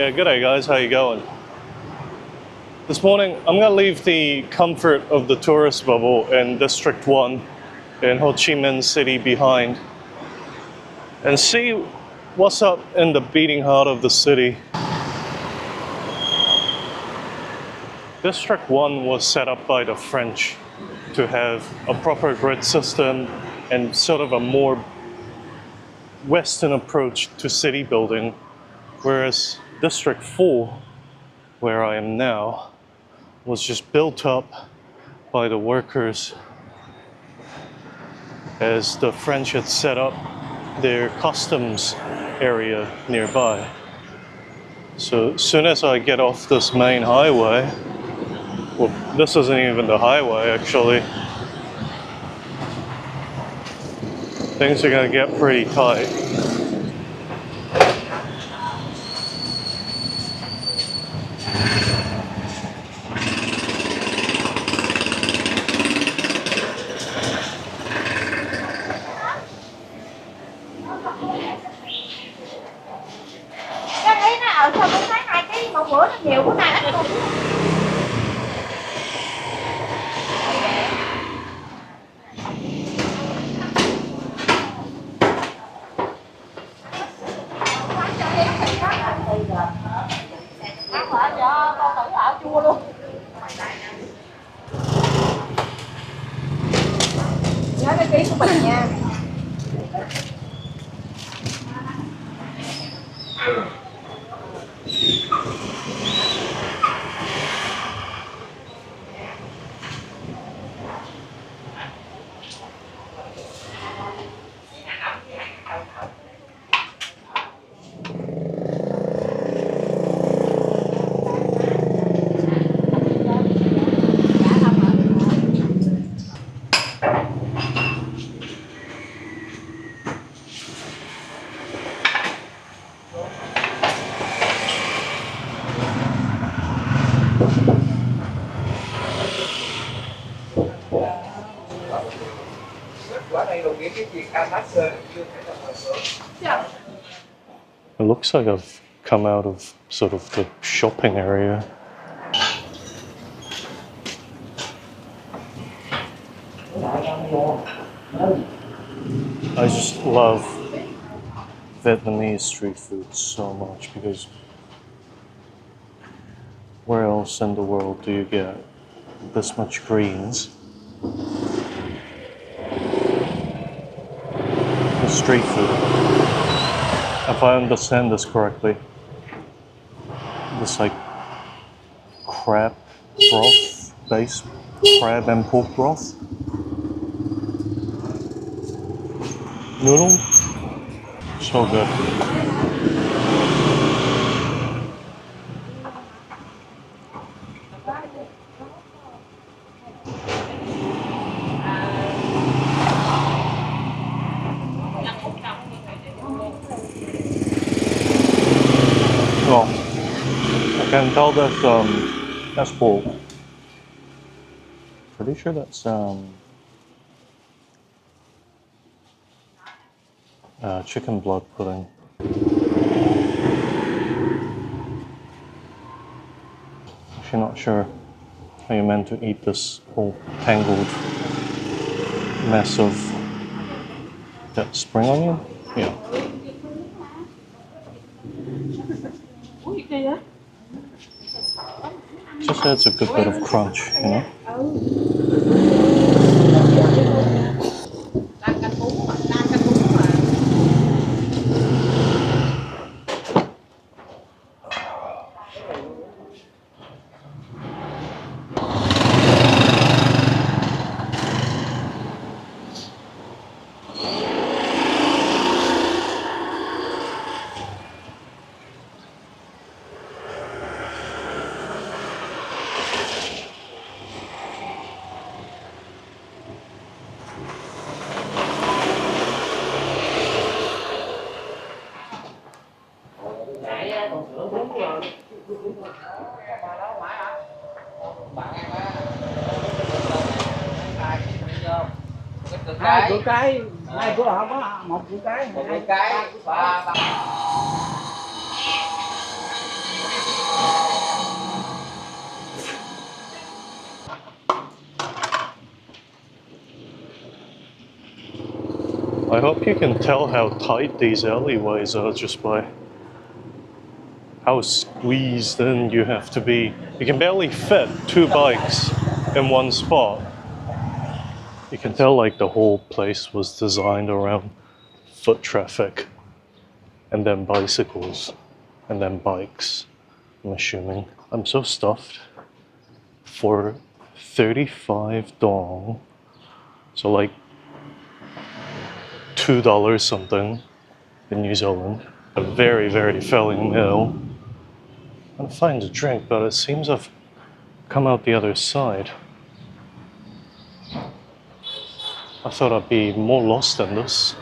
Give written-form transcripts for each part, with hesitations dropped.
Yeah, good day guys, how you going? This morning I'm gonna leave the comfort of the tourist bubble in District 1 in Ho Chi Minh City behind and see what's up in the beating heart of the city. District 1 was set up by the French to have a proper grid system and sort of a more Western approach to city building, whereas District 4, where I am now, was just built up by the workers as the French had set up their customs area nearby. So as soon as I get off this main highway, well, this isn't even the highway actually, things are gonna get pretty tight. Cái thấy nó sao tôi thấy hai cái một bữa nó nhiều cái này nó cũng cho con thử ở chua luôn. Nhớ cái ký của mình nha. It looks like I've come out of sort of the shopping area. I just love Vietnamese street food so much because where else in the world do you get this much greens? The street food. If I understand this correctly, this like crab broth base, crab and pork broth. Noodle, so good. Well, I can tell that that's pork. Pretty sure that's chicken blood pudding. Actually not sure how you're meant to eat this whole tangled mess of that spring onion? Yeah. Just adds a good bit of crunch, you know? Hai củ cái, hai củ không có một củ cái, hai cái, ba. I hope you can tell how tight these alleyways are just by how squeezed in you have to be. You can barely fit 2 bikes in one spot. You can tell like the whole place was designed around foot traffic, and then bicycles, and then bikes, I'm assuming. I'm so stuffed. For 35 dong, so like $2 something in New Zealand, a very, very filling meal. I'm fine to drink, but it seems I've come out the other side. I thought I'd be more lost than this.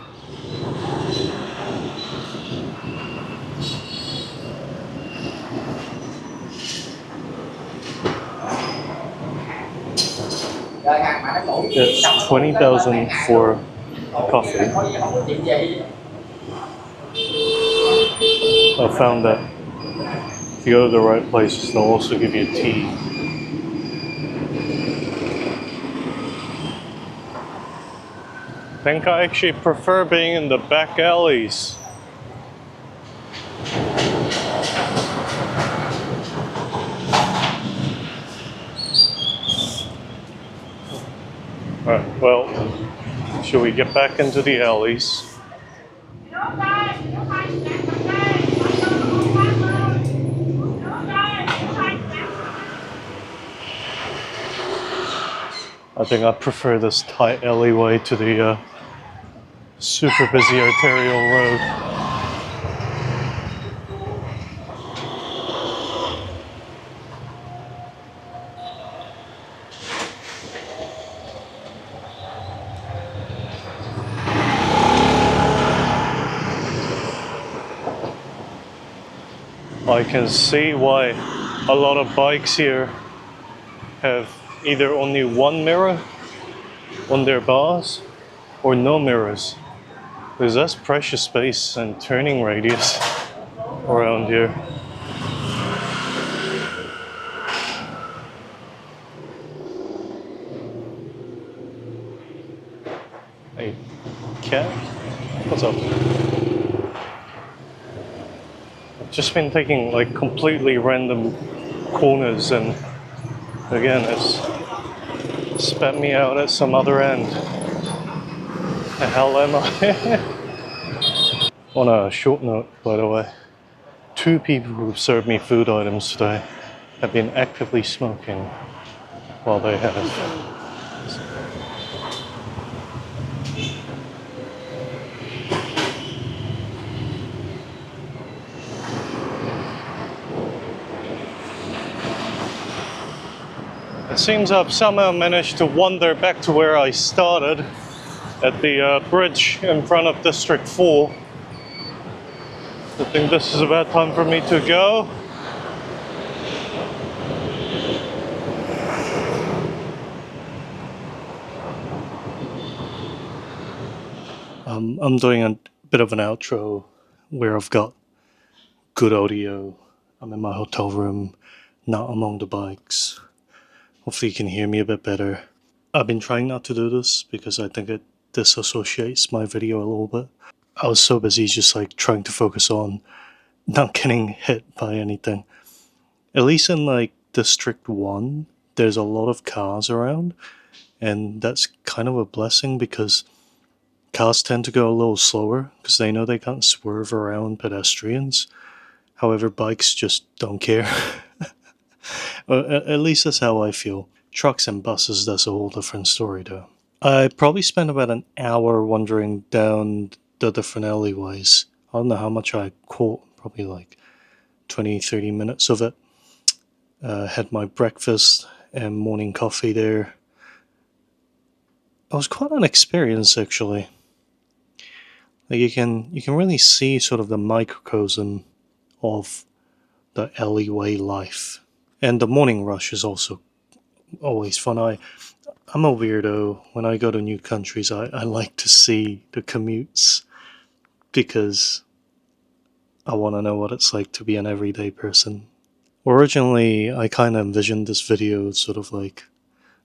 It's 20,000 for coffee. I found that if you go to the right places, they'll also give you tea. I think I actually prefer being in the back alleys. Alright, well, shall we get back into the alleys? I think I prefer this tight alleyway to the super busy arterial road. I can see why a lot of bikes here have either only one mirror on their bars or no mirrors. There's less precious space and turning radius around here. Hey, cat, what's up? I've just been taking like completely random corners, and again it's spat me out at some other end. The hell am I? On a short note, by the way, 2 people who served me food items today have been actively smoking while they have. It seems I've somehow managed to wander back to where I started, at the bridge in front of District 4. I think this is about time for me to go. I'm doing a bit of an outro where I've got good audio. I'm in my hotel room, not among the bikes. Hopefully you can hear me a bit better. I've been trying not to do this because I think it disassociates my video a little bit. I was so busy just like trying to focus on not getting hit by anything. At least in like District 1, there's a lot of cars around, and that's kind of a blessing because cars tend to go a little slower because they know they can't swerve around pedestrians. However, bikes just don't care. At least that's how I feel. Trucks and buses, that's a whole different story though. I probably spent about an hour wandering down the different alleyways. I don't know how much I caught, probably like 20-30 minutes of it. Had my breakfast and morning coffee there. It was quite an experience actually. Like you can really see sort of the microcosm of the alleyway life. And the morning rush is also always fun. I'm a weirdo. When I go to new countries, I like to see the commutes because I want to know what it's like to be an everyday person. Originally, I kind of envisioned this video as sort of like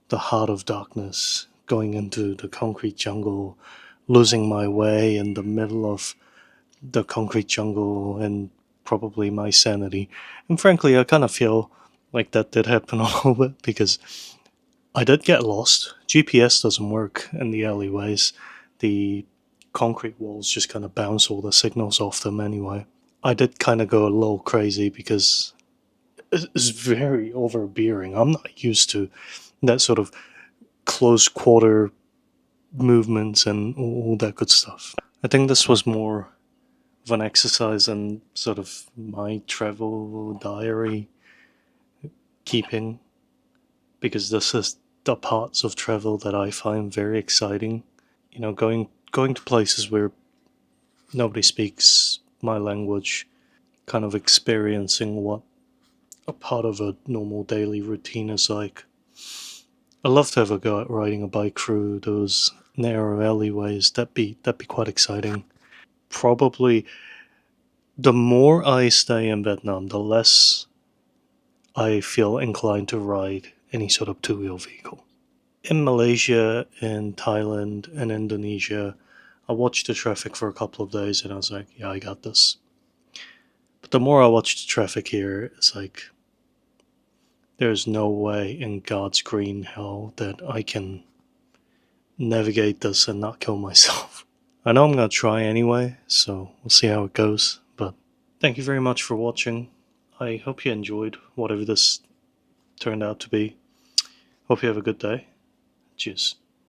the heart of darkness, going into the concrete jungle, losing my way in the middle of the concrete jungle and probably my sanity. And frankly, I kind of feel like that did happen a little bit because I did get lost. GPS doesn't work in the alleyways. The concrete walls just kind of bounce all the signals off them anyway. I did kind of go a little crazy because it's very overbearing. I'm not used to that sort of close quarter movements and all that good stuff. I think this was more of an exercise in sort of my travel diary keeping, because this is the parts of travel that I find very exciting. You know, going to places where nobody speaks my language, kind of experiencing what a part of a normal daily routine is like. I'd love to have a go at riding a bike through those narrow alleyways. That'd be quite exciting. Probably the more I stay in Vietnam, the less I feel inclined to ride any sort of two-wheel vehicle. In Malaysia, in Thailand, and Indonesia, I watched the traffic for a couple of days and I was like, yeah, I got this. But the more I watch the traffic here, it's like, there's no way in God's green hell that I can navigate this and not kill myself. I know I'm gonna try anyway, so we'll see how it goes. But thank you very much for watching. I hope you enjoyed whatever this turned out to be. Hope you have a good day. Cheers.